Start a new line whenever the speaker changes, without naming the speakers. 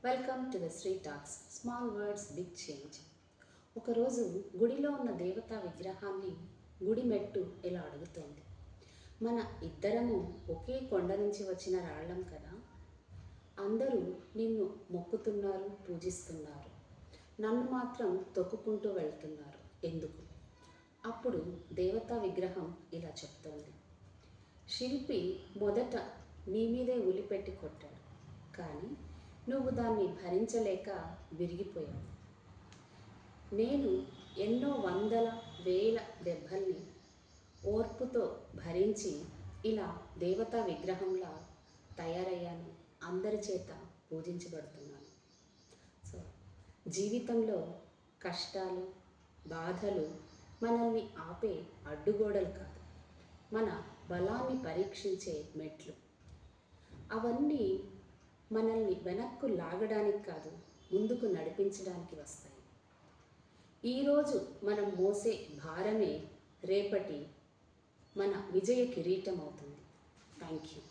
Welcome to the Shri talks small words big change. ఒకరోజు గుడిలో ఉన్న దేవతా విగ్రహాన్ని గుడి మెట్టు ఇలా అడుగుతోంది. మన ఇద్దరము ఒకే కొండ నుంచి వచ్చిన రాళ్ళం కదా, అందరూ నిన్ను మొక్కుతున్నారు, పూజిస్తున్నారు, నన్ను మాత్రం తొక్కుకుంటూ వెళ్తున్నారు ఎందుకు? అప్పుడు దేవతా విగ్రహం ఇలా చెప్తోంది. శిల్పి మొదట నీ మీదే ఉలిపెట్టి కొట్టాడు, కానీ నువ్వు దాన్ని భరించలేక విరిగిపోయావు. నేను ఎన్నో వందల వేల దెబ్బల్ని ఓర్పుతో భరించి ఇలా దేవతా విగ్రహంలా తయారయ్యాను, అందరి చేత పూజించబడుతున్నాను. సో జీవితంలో కష్టాలు, బాధలు మనల్ని ఆపే అడ్డుగోడలు కాదు, మన బలాన్ని పరీక్షించే మెట్లు. అవన్నీ మనల్ని వెనక్కు లాగడానికి కాదు, ముందుకు నడిపించడానికి వస్తాయి. ఈరోజు మనం మోసే భారమే రేపటి మన విజయ కిరీటం అవుతుంది. Thank you.